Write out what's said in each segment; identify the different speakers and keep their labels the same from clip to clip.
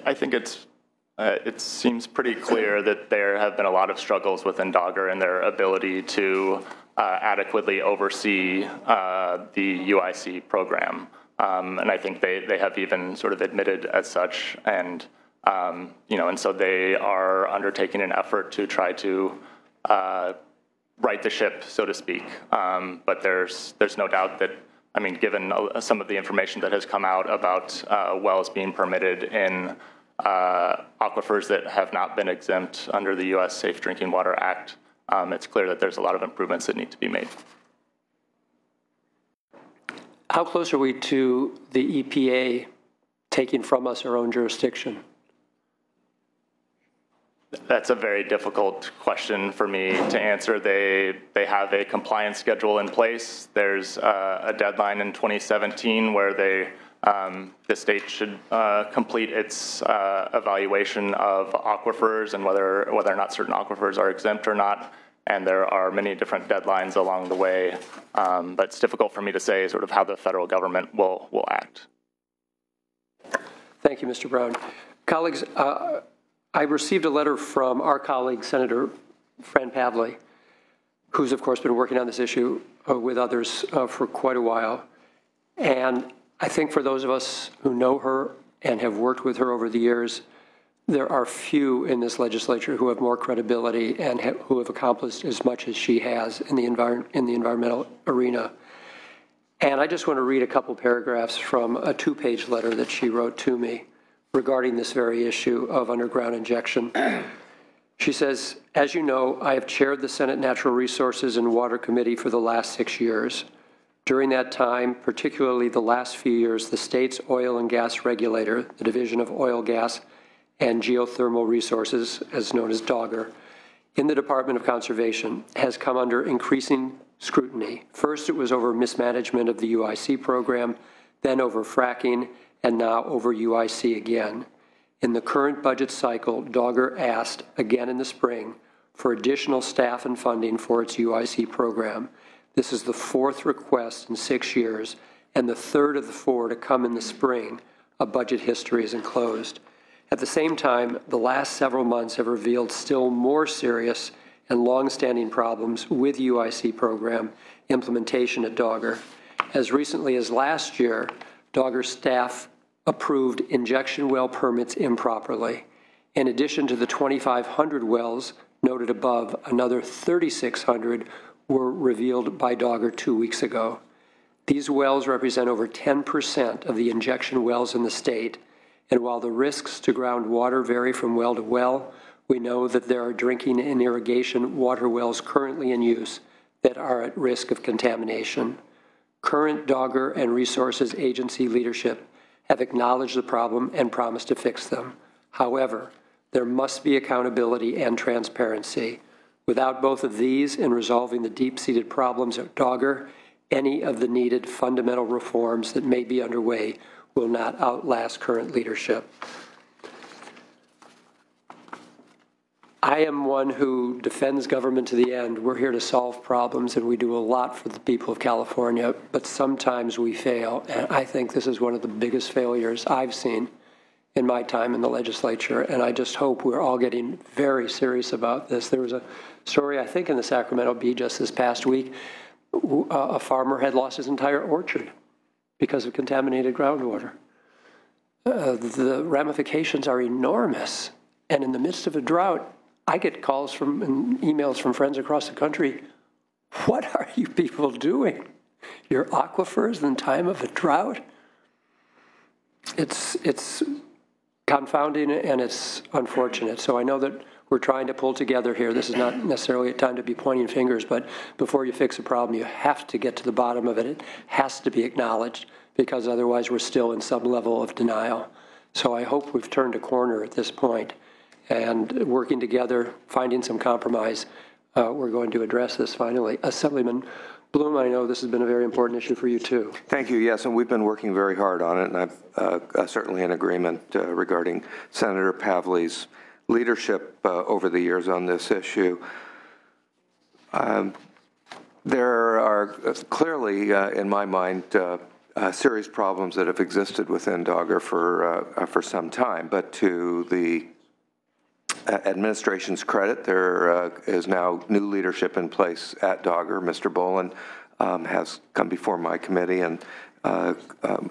Speaker 1: I think it seems pretty clear that there have been a lot of struggles within Dogger and their ability to adequately oversee the UIC program. And I think they have even sort of admitted as such, and and so they are undertaking an effort to try to right the ship, so to speak. But there's no doubt that, I mean, given some of the information that has come out about wells being permitted in aquifers that have not been exempt under the U.S. Safe Drinking Water Act, it's clear that there's a lot of improvements that need to be made.
Speaker 2: How close are we to the EPA taking from us our own jurisdiction?
Speaker 1: That's a very difficult question for me to answer. They have a compliance schedule in place. There's a deadline in 2017 where the state should complete its evaluation of aquifers and whether or not certain aquifers are exempt or not. And there are many different deadlines along the way, but it's difficult for me to say sort of how the federal government will act.
Speaker 2: Thank you, Mr. Brown. Colleagues, I received a letter from our colleague, Senator Fran Pavley, who's, of course, been working on this issue with others for quite a while. And I think for those of us who know her and have worked with her over the years, there are few in this legislature who have more credibility and who have accomplished as much as she has in the environmental arena. And I just want to read a couple paragraphs from a 2-page letter that she wrote to me regarding this very issue of underground injection. She says, as you know, I have chaired the Senate Natural Resources and Water Committee for the last 6 years. During that time, particularly the last few years, the state's oil and gas regulator, the Division of Oil, Gas, and Geothermal Resources, as known as Dogger, in the Department of Conservation, has come under increasing scrutiny. First, it was over mismanagement of the UIC program, then over fracking, and now over UIC again. In the current budget cycle, Dogger asked, again in the spring, for additional staff and funding for its UIC program. This is the 4th request in 6 years, and the 3rd of the 4 to come in the spring. A budget history is enclosed. At the same time, the last several months have revealed still more serious and long-standing problems with UIC program implementation at Dogger. As recently as last year, Dogger staff approved injection well permits improperly. In addition to the 2,500 wells noted above, another 3,600 were revealed by Dogger 2 weeks ago. These wells represent over 10% of the injection wells in the state, and while the risks to groundwater vary from well to well, we know that there are drinking and irrigation water wells currently in use that are at risk of contamination. Current Dogger and Resources Agency leadership have acknowledged the problem and promised to fix them. However, there must be accountability and transparency. Without both of these in resolving the deep-seated problems at Dogger, any of the needed fundamental reforms that may be underway will not outlast current leadership. I am one who defends government to the end. We're here to solve problems, and we do a lot for the people of California, but sometimes we fail, and I think this is one of the biggest failures I've seen in my time in the legislature, and I just hope we're all getting very serious about this. There was a story, I think, in the Sacramento Bee just this past week. A farmer had lost his entire orchard because of contaminated groundwater. The ramifications are enormous, and in the midst of a drought, I get calls from and emails from friends across the country. What are you people doing? Your aquifers in time of a drought? It's confounding and it's unfortunate. So I know that we're trying to pull together here. This is not necessarily a time to be pointing fingers, but before you fix a problem, you have to get to the bottom of it. It has to be acknowledged, because otherwise we're still in some level of denial. So I hope we've turned a corner at this point, and working together, finding some compromise, we're going to address this finally. Assemblyman Bloom, I know this has been a very important issue for you too.
Speaker 3: Thank you. Yes, and we've been working very hard on it, and I'm certainly in agreement regarding Senator Pavley's leadership over the years on this issue. There are clearly, in my mind, serious problems that have existed within Dogger for some time. But to the administration's credit, there is now new leadership in place at Dogger. Mr. Boland has come before my committee and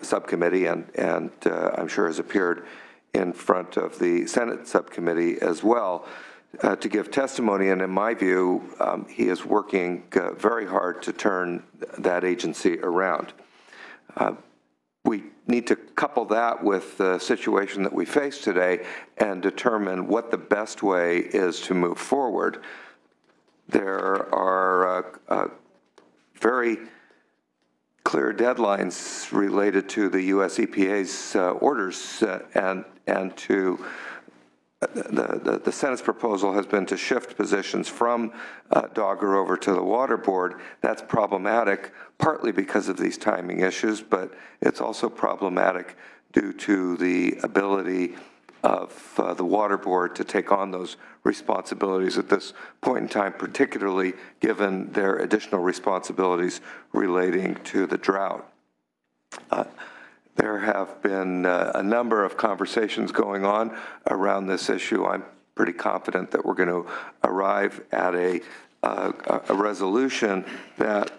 Speaker 3: subcommittee, and I'm sure has appeared in front of the Senate subcommittee as well to give testimony. And in my view, he is working very hard to turn that agency around. We need to couple that with the situation that we face today and determine what the best way is to move forward. There are very clear deadlines related to the U.S. EPA's orders and to the Senate's proposal has been to shift positions from Dogger over to the Water Board. That's problematic, partly because of these timing issues, but it's also problematic due to the ability of the Water Board to take on those responsibilities at this point in time, particularly given their additional responsibilities relating to the drought. There have been a number of conversations going on around this issue. I'm pretty confident that we're going to arrive at a resolution that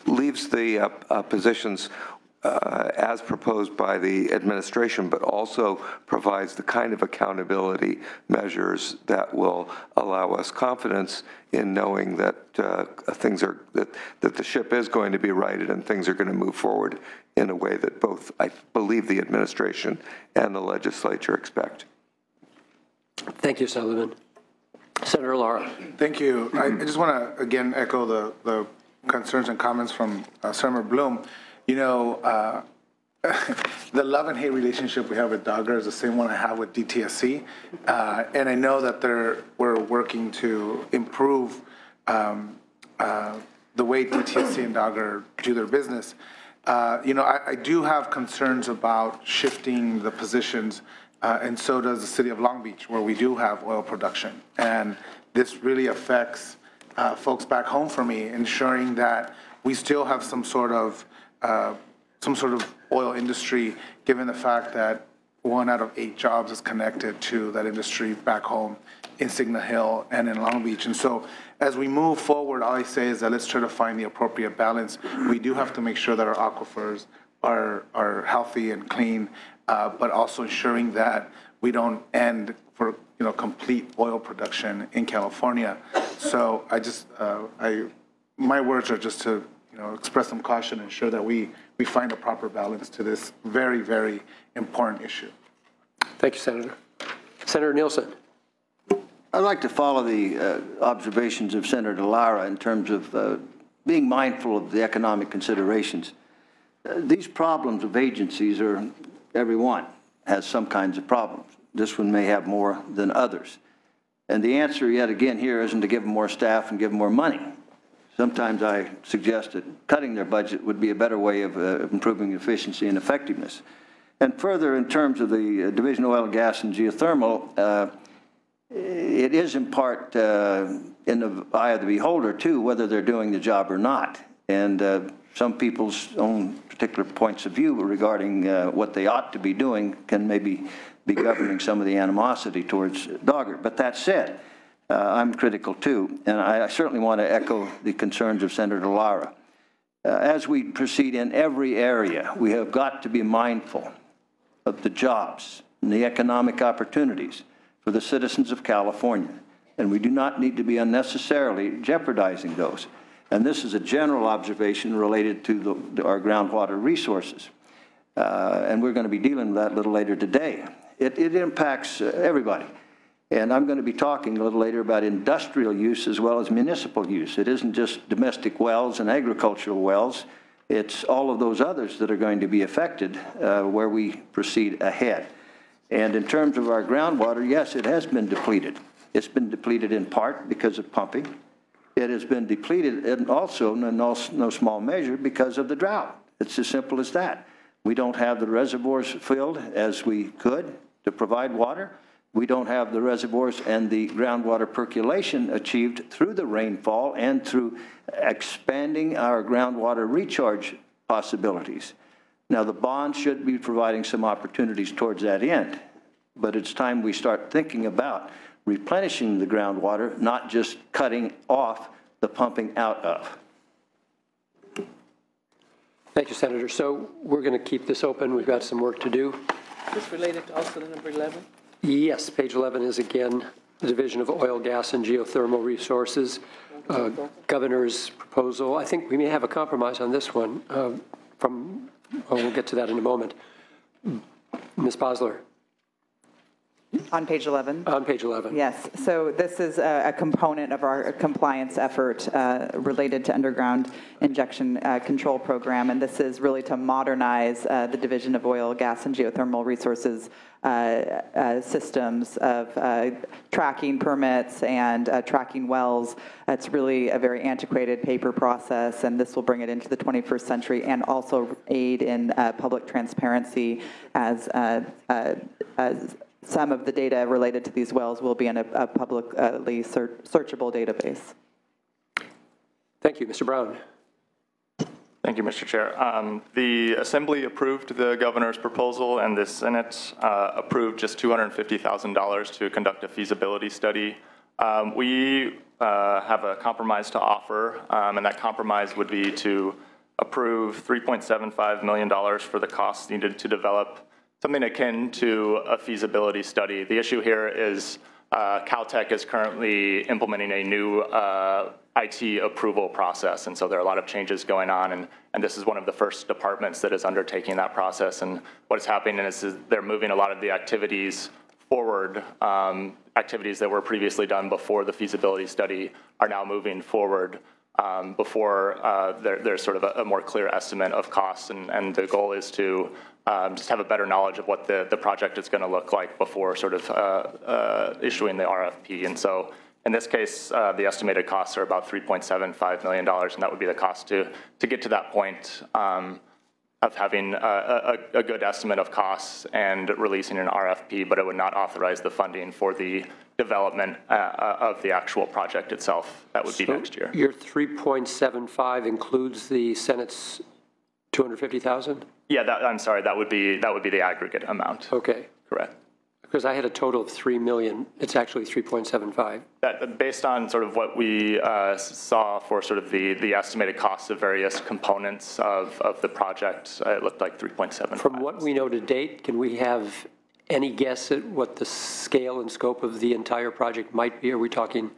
Speaker 3: leaves the positions as proposed by the administration, but also provides the kind of accountability measures that will allow us confidence in knowing that that the ship is going to be righted and things are going to move forward in a way that both, I believe, the administration and the legislature expect.
Speaker 2: Thank you, Sullivan. Senator Lara.
Speaker 4: Thank you. I just want to, again, echo the concerns and comments from Senator Bloom. You know, the love and hate relationship we have with Dogger is the same one I have with DTSC. And I know that we're working to improve the way DTSC and Dogger do their business. You know, I do have concerns about shifting the positions, and so does the city of Long Beach, where we do have oil production. And this really affects folks back home for me, ensuring that we still have some sort of oil industry, given the fact that 1 out of 8 jobs is connected to that industry back home in Signal Hill and in Long Beach. And so as we move forward, all I say is that let's try to find the appropriate balance. We do have to make sure that our aquifers are healthy and clean, but also ensuring that we don't end for complete oil production in California. So I just, my words are just to express some caution and ensure that we find a proper balance to this very, very important issue.
Speaker 2: Thank you, Senator. Senator Nielsen.
Speaker 5: I'd like to follow the observations of Senator Lara in terms of being mindful of the economic considerations. These problems of agencies everyone has some kinds of problems. This one may have more than others. And the answer, yet again, here isn't to give them more staff and give them more money. Sometimes I suggest that cutting their budget would be a better way of improving efficiency and effectiveness. And further, in terms of the Division of Oil, Gas, and Geothermal, it is in part in the eye of the beholder, too, whether they're doing the job or not. And some people's own particular points of view regarding what they ought to be doing can maybe be governing some of the animosity towards Dogger. But that said, I'm critical too, and I certainly want to echo the concerns of Senator Lara. As we proceed in every area, we have got to be mindful of the jobs and the economic opportunities for the citizens of California, and we do not need to be unnecessarily jeopardizing those. And this is a general observation related to our groundwater resources, and we're going to be dealing with that a little later today. It impacts everybody. And I'm going to be talking a little later about industrial use as well as municipal use. It isn't just domestic wells and agricultural wells. It's all of those others that are going to be affected where we proceed ahead. And in terms of our groundwater, yes, it has been depleted. It's been depleted in part because of pumping. It has been depleted and also in no small measure because of the drought. It's as simple as that. We don't have the reservoirs filled as we could to provide water. We don't have the reservoirs and the groundwater percolation achieved through the rainfall and through expanding our groundwater recharge possibilities. Now, the bond should be providing some opportunities towards that end, but it's time we start thinking about replenishing the groundwater, not just cutting off the pumping out of.
Speaker 2: Thank you, Senator. So we're going to keep this open. We've got some work to do.
Speaker 6: Is this related to also to number 11?
Speaker 2: Yes, page 11 is again the Division of Oil, Gas, and Geothermal Resources. Governor's proposal. I think we may have a compromise on this one. We'll get to that in a moment. Ms. Bosler.
Speaker 7: On page 11?
Speaker 2: On page 11.
Speaker 7: Yes. So this is a component of our compliance effort related to underground injection control program, and this is really to modernize the Division of Oil, Gas, and Geothermal Resources systems of tracking permits and tracking wells. It's really a very antiquated paper process, and this will bring it into the 21st century and also aid in public transparency as some of the data related to these wells will be in a publicly searchable database.
Speaker 2: Thank you. Mr. Brown.
Speaker 1: Thank you, Mr. Chair. The Assembly approved the governor's proposal, and the Senate approved just $250,000 to conduct a feasibility study. We have a compromise to offer, and that compromise would be to approve $3.75 million for the costs needed to develop something akin to a feasibility study. The issue here is Caltech is currently implementing a new IT approval process, and so there are a lot of changes going on, and this is one of the first departments that is undertaking that process. And what is happening is they're moving a lot of the activities forward. Activities that were previously done before the feasibility study are now moving forward before there's sort of a more clear estimate of costs, and the goal is to just have a better knowledge of what the project is going to look like before sort of issuing the RFP. And so in this case, the estimated costs are about $3.75 million, and that would be the cost to get to that point of having a good estimate of costs and releasing an RFP, but it would not authorize the funding for the development of the actual project itself. That would be next year.
Speaker 2: Your 3.75 includes the Senate's 250,000?
Speaker 1: Yeah, I'm sorry. That would be the aggregate amount.
Speaker 2: Okay.
Speaker 1: Correct.
Speaker 2: Because I had a total of 3 million. It's actually 3.75.
Speaker 1: That, based on sort of what we saw for sort of the estimated costs of various components of the project, it looked like 3.75.
Speaker 2: From what we know to date, can we have any guess at what the scale and scope of the entire project might be? Are we talking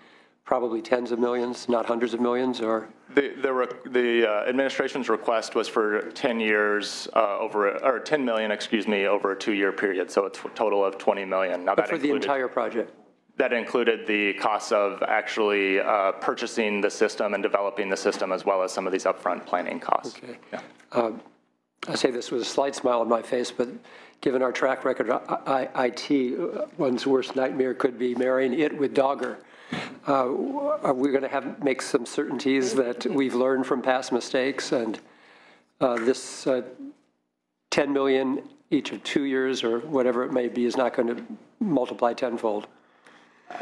Speaker 2: probably tens of millions, not hundreds of millions, or?
Speaker 1: The administration's request was for 10 years or 10 million, excuse me, over a 2-year period. So it's a total of 20 million. Now,
Speaker 2: but for the entire project?
Speaker 1: That included the costs of actually purchasing the system and developing the system, as well as some of these upfront planning costs.
Speaker 2: Okay.
Speaker 1: Yeah.
Speaker 2: I say this with a slight smile on my face, but given our track record of IT, one's worst nightmare could be marrying it with Dogger. Are we going to make some certainties that we've learned from past mistakes, and this 10 million each of 2 years or whatever it may be is not going to multiply tenfold?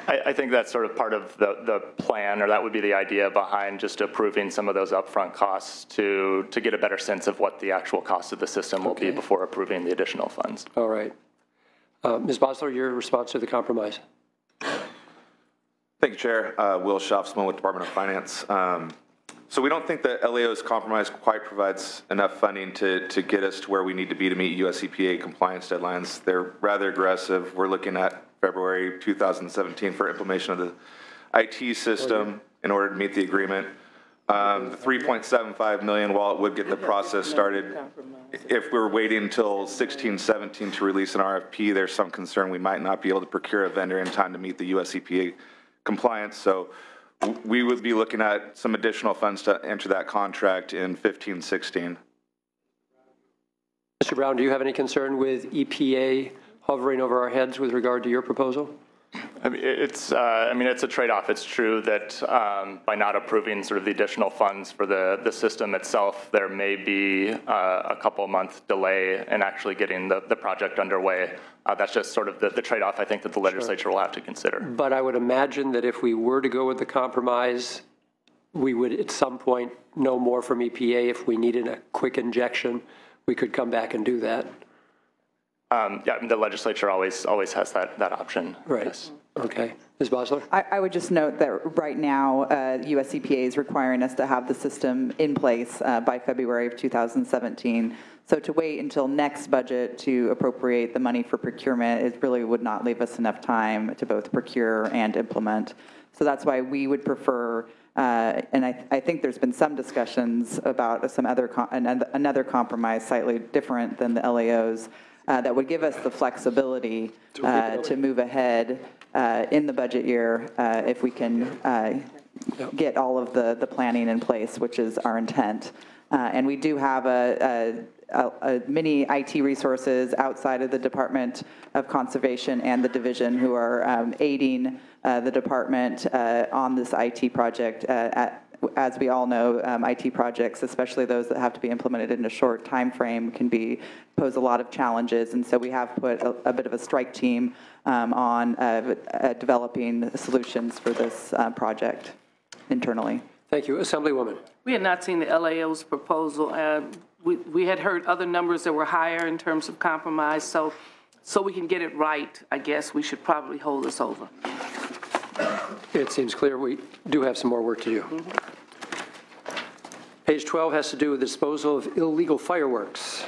Speaker 1: I think that's sort of part of the plan, or that would be the idea behind just approving some of those upfront costs to get a better sense of what the actual cost of the system will be before approving the additional funds.
Speaker 2: All right. Ms. Bosler, your response to the compromise?
Speaker 8: Thank you, Chair. Will Schaffsman with Department of Finance. So we don't think that LAO's compromise quite provides enough funding to get us to where we need to be to meet US EPA compliance deadlines. They're rather aggressive. We're looking at February 2017 for implementation of the IT system in order to meet the agreement. The $3.75 million, while it would get the process started, if we're waiting until 16-17 to release an RFP, there's some concern we might not be able to procure a vendor in time to meet the US EPA compliance. So we would be looking at some additional funds to enter that contract in 15-16.
Speaker 2: Mr. Brown, do you have any concern with EPA hovering over our heads with regard to your proposal?
Speaker 1: I mean, it's a trade-off. It's true that by not approving sort of the additional funds for the system itself, there may be a couple-month delay in actually getting the project underway. That's just sort of the trade-off I think that the legislature will have to consider.
Speaker 2: But I would imagine that if we were to go with the compromise, we would at some point know more from EPA. If we needed a quick injection, we could come back and do that.
Speaker 1: Yeah, the legislature always has that option.
Speaker 2: Right.
Speaker 1: Yes.
Speaker 2: Okay. Ms. Bosler?
Speaker 7: I would just note that right now, US EPA is requiring us to have the system in place by February of 2017. So to wait until next budget to appropriate the money for procurement, it really would not leave us enough time to both procure and implement. So that's why we would prefer, and I think there's been some discussions about some another compromise slightly different than the LAOs that would give us the flexibility to move ahead in the budget year if we can get all of the planning in place, which is our intent. And we do have many IT resources outside of the Department of Conservation and the division who are aiding the department on this IT project. As we all know, IT projects, especially those that have to be implemented in a short time frame, can pose a lot of challenges. And so we have put a bit of a strike team on developing solutions for this project internally.
Speaker 2: Thank you. Assemblywoman.
Speaker 6: We had not seen the LAO's proposal. We had heard other numbers that were higher in terms of compromise. So we can get it right, I guess we should probably hold this over.
Speaker 2: It seems clear we do have some more work to do. Page 12 has to do with the disposal of illegal fireworks.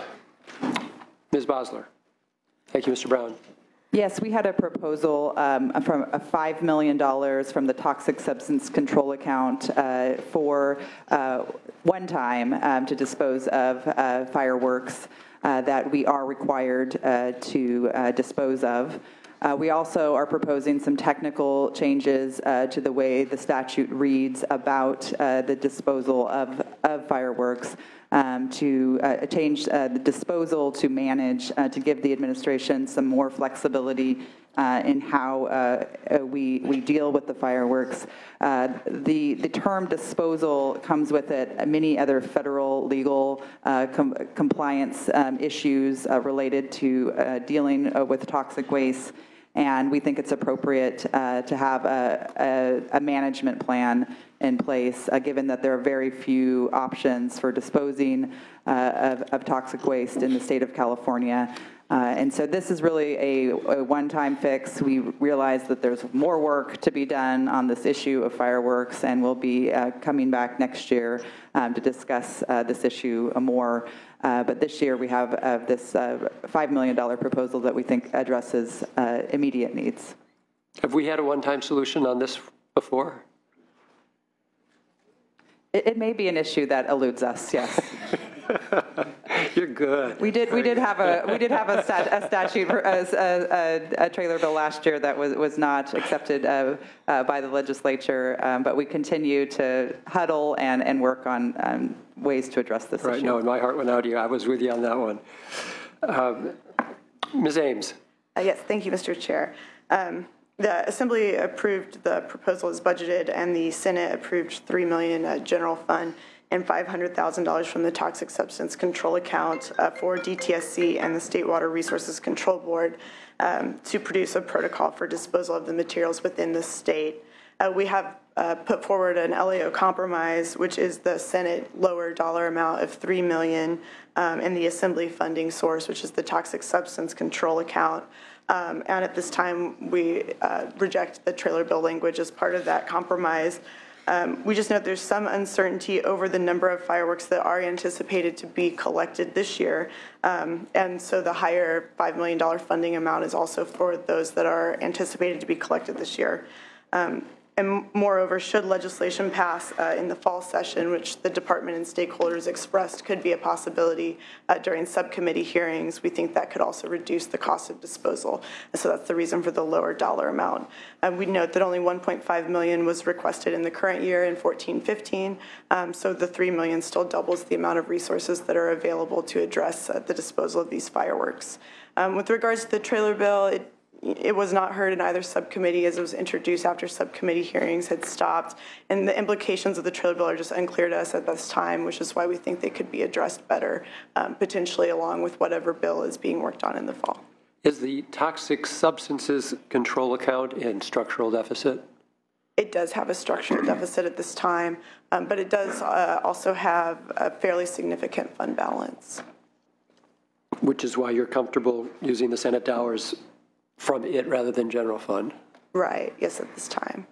Speaker 2: Ms. Bosler. Thank you, Mr. Brown.
Speaker 7: Yes, we had a proposal from $5 million from the Toxic Substance Control account for one time to dispose of fireworks that we are required to dispose of. We also are proposing some technical changes to the way the statute reads about the disposal of fireworks to change the disposal to manage, to give the administration some more flexibility in how we deal with the fireworks. The term disposal comes with it many other federal legal compliance issues related to dealing with toxic waste. And we think it's appropriate to have a management plan in place, given that there are very few options for disposing of toxic waste in the state of California. And so this is really a one-time fix. We realize that there's more work to be done on this issue of fireworks, and we'll be coming back next year to discuss this issue more. But this year we have this $5 million proposal that we think addresses immediate needs.
Speaker 2: Have we had a one-time solution on this before?
Speaker 7: It may be an issue that eludes us, yes.
Speaker 2: You're good.
Speaker 7: We did have a statute, a trailer bill last year that was not accepted by the legislature, but we continue to huddle and work on ways to address this issue.
Speaker 2: No, and my heart went out to you. I was with you on that one. Ms. Ames.
Speaker 9: Yes, thank you, Mr. Chair. The Assembly approved the proposal as budgeted, and the Senate approved $3 million general fund and $500,000 from the Toxic Substance Control account for DTSC and the State Water Resources Control Board to produce a protocol for disposal of the materials within the state. We have put forward an LAO compromise, which is the Senate lower dollar amount of $3 million and the Assembly funding source, which is the Toxic Substance Control account. And at this time, we reject the trailer bill language as part of that compromise. We just note there's some uncertainty over the number of fireworks that are anticipated to be collected this year. And so the higher $5 million funding amount is also for those that are anticipated to be collected this year. And moreover, should legislation pass in the fall session, which the department and stakeholders expressed could be a possibility during subcommittee hearings, we think that could also reduce the cost of disposal. And so that's the reason for the lower dollar amount. We note that only $1.5 million was requested in the current year in 14-15, so the $3 million still doubles the amount of resources that are available to address the disposal of these fireworks. With regards to the trailer bill, it was not heard in either subcommittee as it was introduced after subcommittee hearings had stopped. And the implications of the trailer bill are just unclear to us at this time, which is why we think they could be addressed better, potentially along with whatever bill is being worked on in the fall.
Speaker 2: Is the Toxic Substances Control account in structural deficit?
Speaker 9: it does have a structural deficit at this time, but it does also have a fairly significant fund balance.
Speaker 2: Which is why you're comfortable using the Senate dollars from it rather than general fund.
Speaker 9: Right, yes, at this time.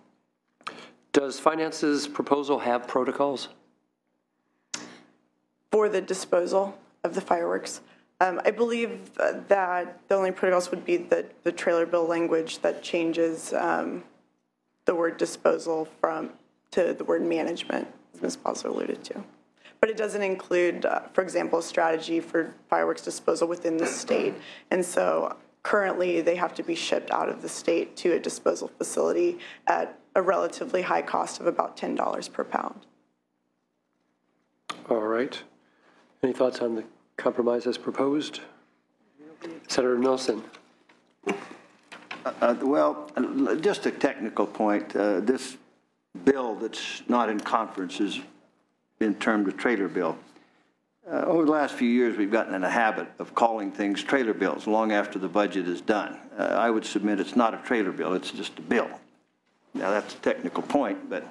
Speaker 2: Does Finance's proposal have protocols?
Speaker 9: For the disposal of the fireworks, I believe that the only protocols would be the trailer bill language that changes the word disposal to the word management, as Ms. Bosler alluded to. But it doesn't include, for example, a strategy for fireworks disposal within the state. And so currently they have to be shipped out of the state to a disposal facility at a relatively high cost of about $10 per pound.
Speaker 2: All right. Any thoughts on the compromise as proposed? Senator Nelson.
Speaker 5: Well, just a technical point. This bill that's not in conference has been termed a trailer bill. Over the last few years, we've gotten in a habit of calling things trailer bills long after the budget is done. I would submit it's not a trailer bill, it's just a bill. Now, that's a technical point, but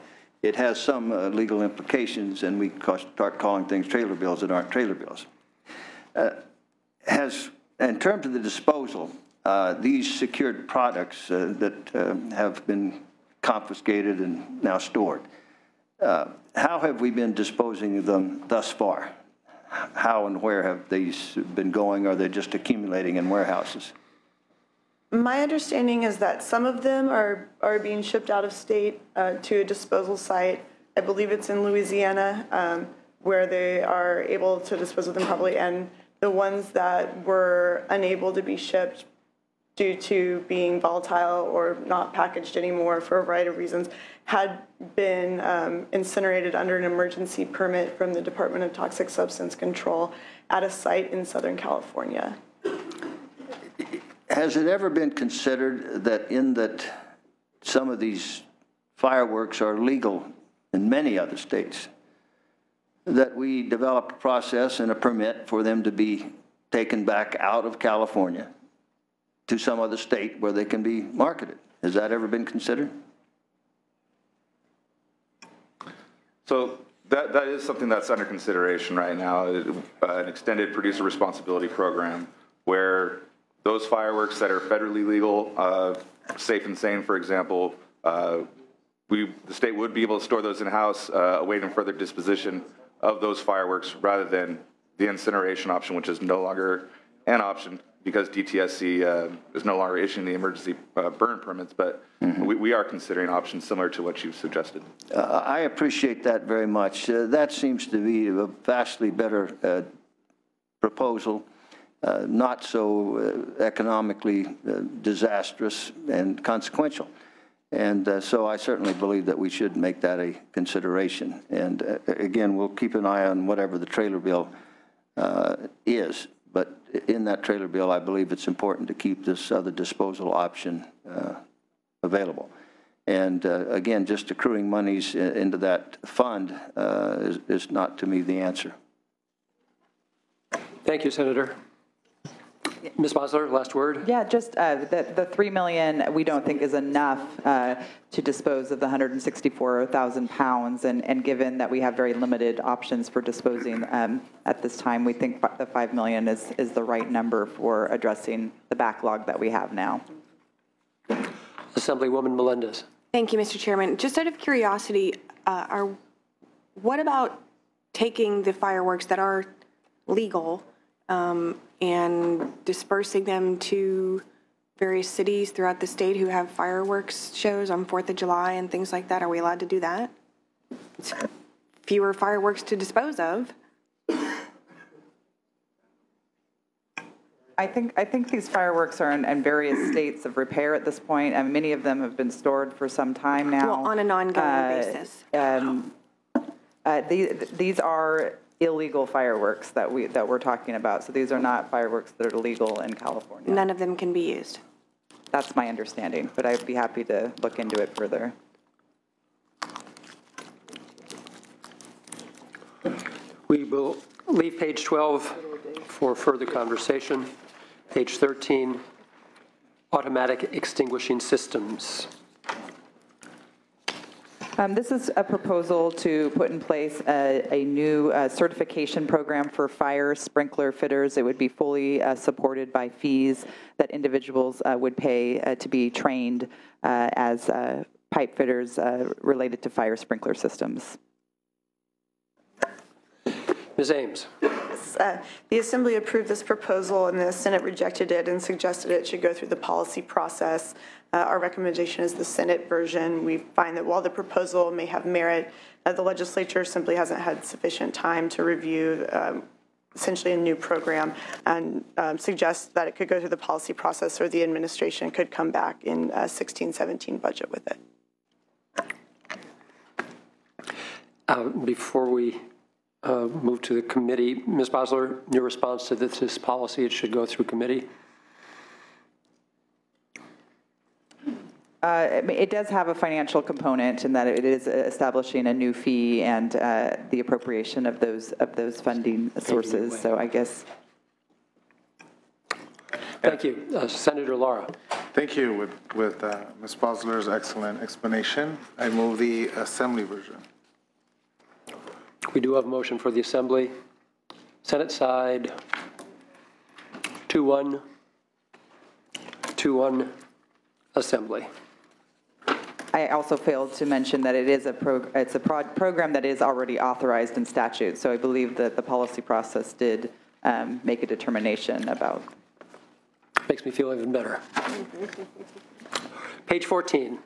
Speaker 5: it has some legal implications, and we start calling things trailer bills that aren't trailer bills. In terms of the disposal, these secured products that have been confiscated and now stored, how have we been disposing of them thus far? How and where have these been going? Or are they just accumulating in warehouses?
Speaker 9: My understanding is that some of them are being shipped out of state to a disposal site. I believe it's in Louisiana, where they are able to dispose of them probably, and the ones that were unable to be shipped due to being volatile or not packaged anymore for a variety of reasons had been incinerated under an emergency permit from the Department of Toxic Substance Control at a site in Southern California.
Speaker 5: Has it ever been considered that some of these fireworks are legal in many other states, that we developed a process and a permit for them to be taken back out of California to some other state where they can be marketed? Has that ever been considered?
Speaker 8: So that is something that's under consideration right now, an extended producer responsibility program where those fireworks that are federally legal, safe and sane, for example, the state would be able to store those in-house, awaiting further disposition of those fireworks rather than the incineration option, which is no longer an option because DTSC is no longer issuing the emergency burn permits, but we are considering options similar to what you've suggested.
Speaker 5: I appreciate that very much. That seems to be a vastly better proposal, not so economically disastrous and consequential. And so I certainly believe that we should make that a consideration. And again, we'll keep an eye on whatever the trailer bill is. But in that trailer bill, I believe it's important to keep this other disposal option available. And again, just accruing monies into that fund is not, to me, the answer.
Speaker 2: Thank you, Senator. Ms. Bosler, last word.
Speaker 7: Yeah, just the $3 million we don't think is enough to dispose of the 164,000 pounds, and given that we have very limited options for disposing at this time, we think the $5 million is the right number for addressing the backlog that we have now.
Speaker 2: Assemblywoman Melendez.
Speaker 10: Thank you, Mr. Chairman. Just out of curiosity, what about taking the fireworks that are legal and dispersing them to various cities throughout the state who have fireworks shows on 4th of July and things like that? Are we allowed to do that? It's fewer fireworks to dispose of.
Speaker 7: I think these fireworks are in various states of repair at this point, and many of them have been stored for some time now.
Speaker 10: Well, on an ongoing basis.
Speaker 7: These are illegal fireworks that we're talking about. So these are not fireworks that are legal in California.
Speaker 10: None of them can be used.
Speaker 7: That's my understanding, but I'd be happy to look into it further.
Speaker 2: We will leave page 12 for further conversation. Page 13, automatic extinguishing systems.
Speaker 7: This is a proposal to put in place a new certification program for fire sprinkler fitters. It would be fully supported by fees that individuals would pay to be trained as pipe fitters related to fire sprinkler systems.
Speaker 2: Ms. Ames.
Speaker 9: The Assembly approved this proposal and the Senate rejected it and suggested it should go through the policy process. Our recommendation is the Senate version. We find that while the proposal may have merit, the legislature simply hasn't had sufficient time to review essentially a new program and suggests that it could go through the policy process or the administration could come back in 16-17 budget with it.
Speaker 2: Before we move to the committee, Ms. Bosler, your response to this policy, it should go through committee?
Speaker 7: It does have a financial component in that it is establishing a new fee and the appropriation of those funding sources. So I guess.
Speaker 2: Thank you. Senator Lara.
Speaker 4: Thank you. With Ms. Bosler's excellent explanation, I move the Assembly version.
Speaker 2: We do have a motion for the Assembly. Senate side, 2-1, 2-1, Assembly.
Speaker 7: I also failed to mention that it is a program that is already authorized in statute. So I believe that the policy process did make a determination about.
Speaker 2: Makes me feel even better. Page 14.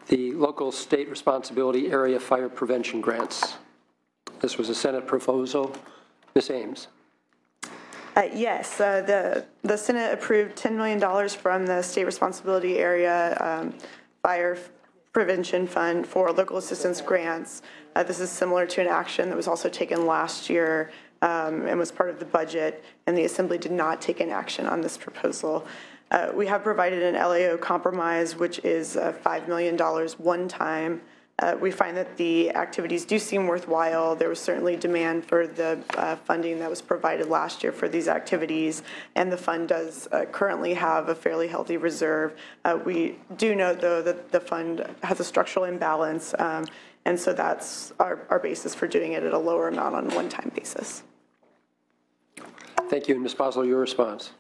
Speaker 2: The local state responsibility area fire prevention grants. This was a Senate proposal. Ms. Ames.
Speaker 9: Yes, the Senate approved $10 million from the state responsibility area fire prevention fund for local assistance grants. This is similar to an action that was also taken last year and was part of the budget, and the Assembly did not take an action on this proposal. We have provided an LAO compromise, which is $5 million one time. We find that the activities do seem worthwhile. There was certainly demand for the funding that was provided last year for these activities, and the fund does currently have a fairly healthy reserve. We do note, though, that the fund has a structural imbalance, and so that's our basis for doing it at a lower amount on a one-time basis.
Speaker 2: Thank you. And Ms. Bosler, your response.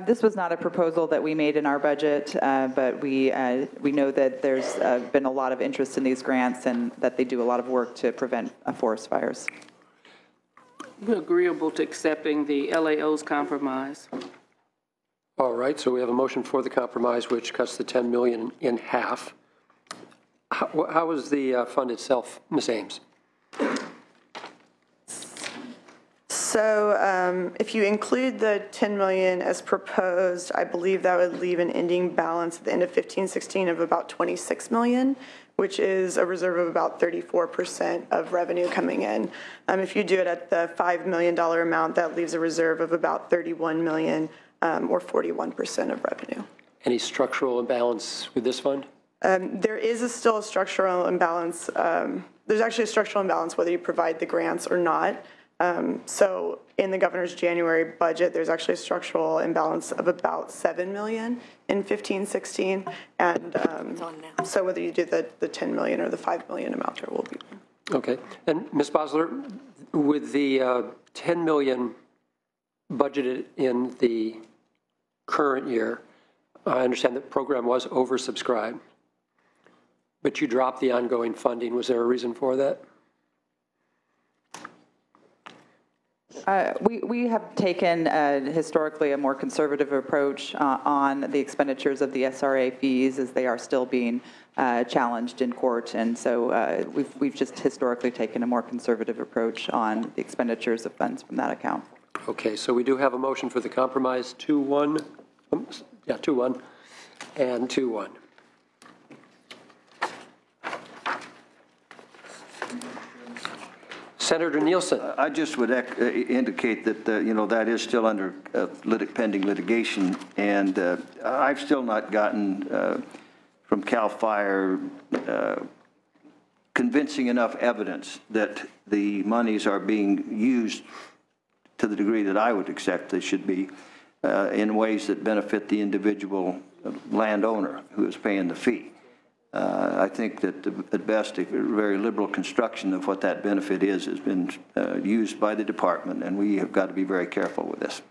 Speaker 7: This was not a proposal that we made in our budget, but we know that there's been a lot of interest in these grants and that they do a lot of work to prevent forest fires.
Speaker 6: We're agreeable to accepting the LAO's compromise.
Speaker 2: All right, so we have a motion for the compromise, which cuts the $10 million in half. How is the fund itself, Ms. Ames?
Speaker 9: So if you include the $10 million as proposed, I believe that would leave an ending balance at the end of 15-16 of about $26 million, which is a reserve of about 34% of revenue coming in. If you do it at the $5 million amount, that leaves a reserve of about $31 million or 41% of revenue.
Speaker 2: Any structural imbalance with this fund?
Speaker 9: There is still a structural imbalance. There's actually a structural imbalance whether you provide the grants or not. So in the governor's January budget, there's actually a structural imbalance of about $7 million in 15-16. And so whether you do the $10 million or the $5 million amount, there will be.
Speaker 2: Okay. And Ms. Bosler, with the $10 million budgeted in the current year, I understand the program was oversubscribed, but you dropped the ongoing funding. Was there a reason for that?
Speaker 7: We have taken historically a more conservative approach on the expenditures of the SRA fees as they are still being challenged in court. And so we've just historically taken a more conservative approach on the expenditures of funds from that account.
Speaker 2: Okay, so we do have a motion for the compromise 2-1. Yeah, 2-1 and 2-1. Senator Nielsen.
Speaker 5: I just would indicate that, that is still under pending litigation, and I've still not gotten from CAL FIRE convincing enough evidence that the monies are being used to the degree that I would accept they should be in ways that benefit the individual landowner who is paying the fee. I think that at best, a very liberal construction of what that benefit is has been used by the department, and we have got to be very careful with this.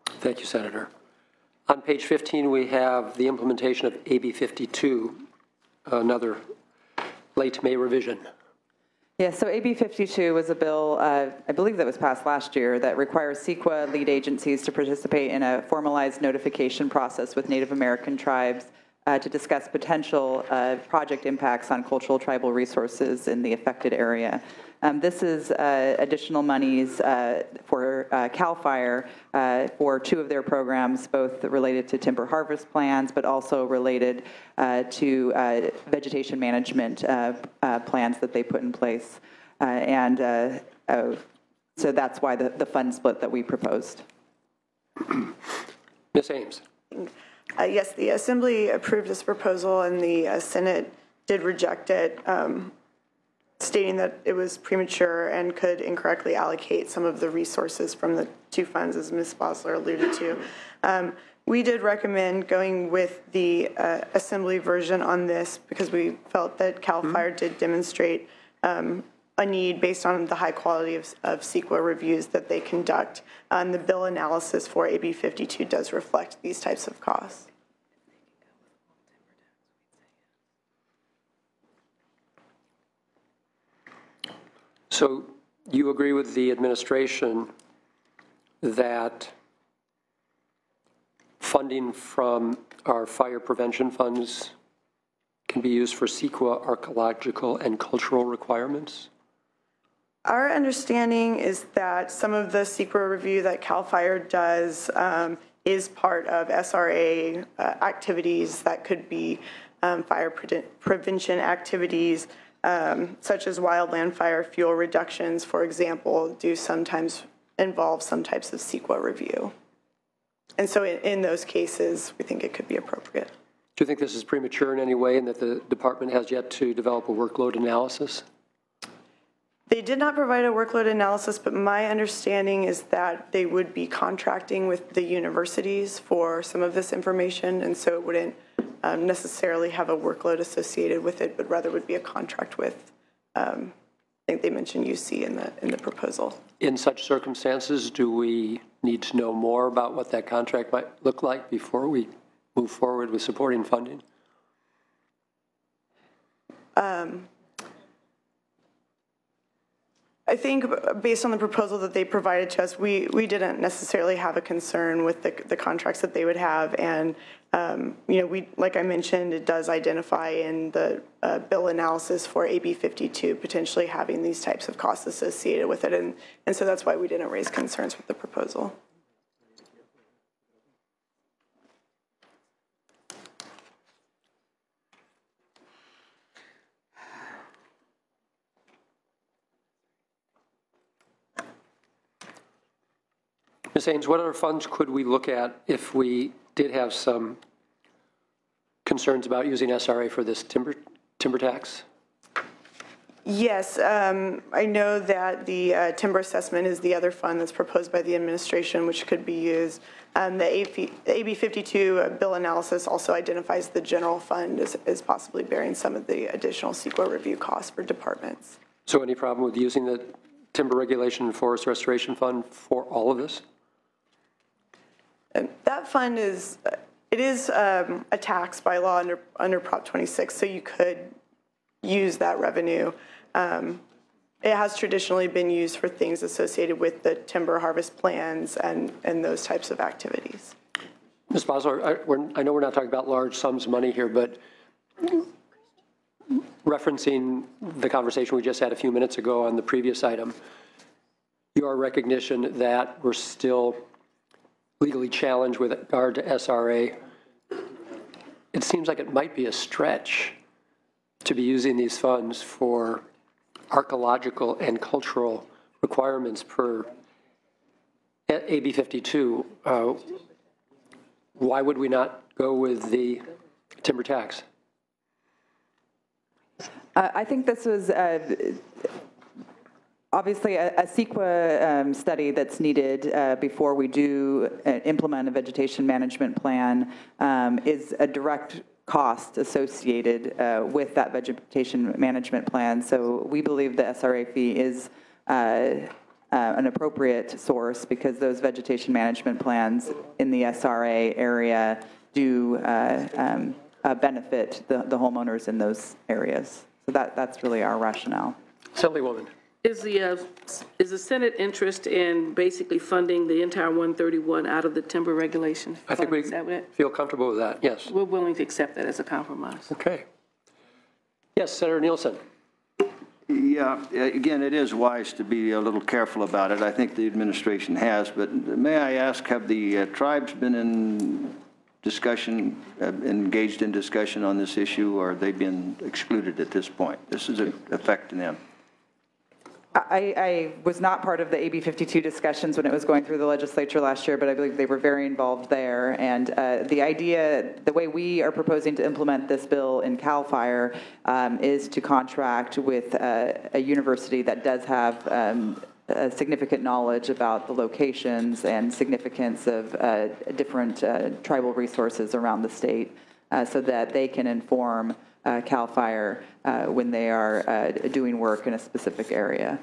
Speaker 2: Thank you, Senator. On page 15, we have the implementation of AB 52, another late May revision.
Speaker 7: Yeah, so AB 52 was a bill, I believe that was passed last year, that requires CEQA lead agencies to participate in a formalized notification process with Native American tribes to discuss potential project impacts on cultural tribal resources in the affected area. This is additional monies for CAL FIRE for two of their programs, both related to timber harvest plans, but also related to vegetation management plans that they put in place. So that's why the fund split that we proposed.
Speaker 2: Ms. Ames.
Speaker 9: Yes, the Assembly approved this proposal and the Senate did reject it, stating that it was premature and could incorrectly allocate some of the resources from the two funds, as Ms. Bosler alluded to. We did recommend going with the Assembly version on this because we felt that CAL FIRE did demonstrate a need based on the high quality of CEQA reviews that they conduct. And the bill analysis for AB 52 does reflect these types of costs.
Speaker 2: So you agree with the administration that funding from our fire prevention funds can be used for CEQA archaeological and cultural requirements?
Speaker 9: Our understanding is that some of the CEQA review that CAL FIRE does is part of SRA activities that could be fire prevention activities, such as wildland fire fuel reductions, for example, do sometimes involve some types of CEQA review. And so in those cases, we think it could be appropriate.
Speaker 2: Do you think this is premature in any way and that the department has yet to develop a workload analysis?
Speaker 9: They did not provide a workload analysis, but my understanding is that they would be contracting with the universities for some of this information, and so it wouldn't necessarily have a workload associated with it, but rather would be a contract with, I think they mentioned UC in the proposal.
Speaker 2: In such circumstances, do we need to know more about what that contract might look like before we move forward with supporting funding?
Speaker 9: I think based on the proposal that they provided to us, we didn't necessarily have a concern with the contracts that they would have. And, you know, like I mentioned, it does identify in the bill analysis for AB 52 potentially having these types of costs associated with it. And so that's why we didn't raise concerns with the proposal.
Speaker 2: Ms. Ames, what other funds could we look at if we did have some concerns about using SRA for this timber tax?
Speaker 9: Yes, I know that the timber assessment is the other fund that's proposed by the administration, which could be used. The AB 52 bill analysis also identifies the general fund as possibly bearing some of the additional CEQA review costs for departments.
Speaker 2: So any problem with using the Timber Regulation and Forest Restoration Fund for all of this?
Speaker 9: That fund is a tax by law under Prop 26, so you could use that revenue. It has traditionally been used for things associated with the timber harvest plans and those types of activities.
Speaker 2: Ms. Bosler, I know we're not talking about large sums of money here, but referencing the conversation we just had a few minutes ago on the previous item, your recognition that we're still legally challenged with regard to SRA, it seems like it might be a stretch to be using these funds for archaeological and cultural requirements per AB 52. Why would we not go with the timber tax?
Speaker 7: I think this was Obviously, a CEQA study that's needed before we do implement a vegetation management plan is a direct cost associated with that vegetation management plan. So we believe the SRA fee is an appropriate source because those vegetation management plans in the SRA area do benefit the homeowners in those areas. So that's really our rationale.
Speaker 2: Assemblywoman.
Speaker 6: Is the Senate interest in basically funding the entire 131 out of the timber regulation fund?
Speaker 2: I think we
Speaker 6: Is that it?
Speaker 2: feel comfortable with that, yes.
Speaker 6: We're willing to accept that as a compromise.
Speaker 2: Okay. Yes, Senator Nielsen.
Speaker 5: Yeah, again, it is wise to be a little careful about it. I think the administration has, but may I ask, have the tribes been in discussion, engaged in discussion on this issue, or have they been excluded at this point? This is affecting them.
Speaker 7: I was not part of the AB 52 discussions when it was going through the legislature last year, but I believe they were very involved there. And the idea, the way we are proposing to implement this bill in CAL FIRE is to contract with a university that does have significant knowledge about the locations and significance of different tribal resources around the state so that they can inform CAL FIRE when they are doing work in a specific area.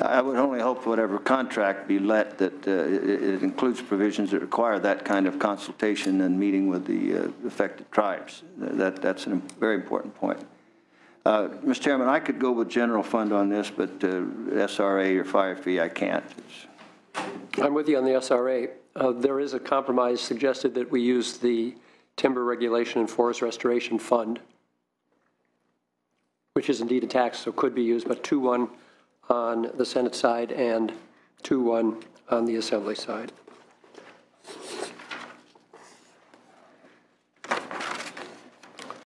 Speaker 5: I would only hope whatever contract be let that it includes provisions that require that kind of consultation and meeting with the affected tribes. That's a very important point. Mr. Chairman, I could go with general fund on this, but SRA or fire fee, I can't.
Speaker 2: I'm with you on the SRA. There is a compromise suggested that we use the Timber Regulation and Forest Restoration Fund, which is indeed a tax, so could be used, but 2-1 on the Senate side and 2-1 on the Assembly side.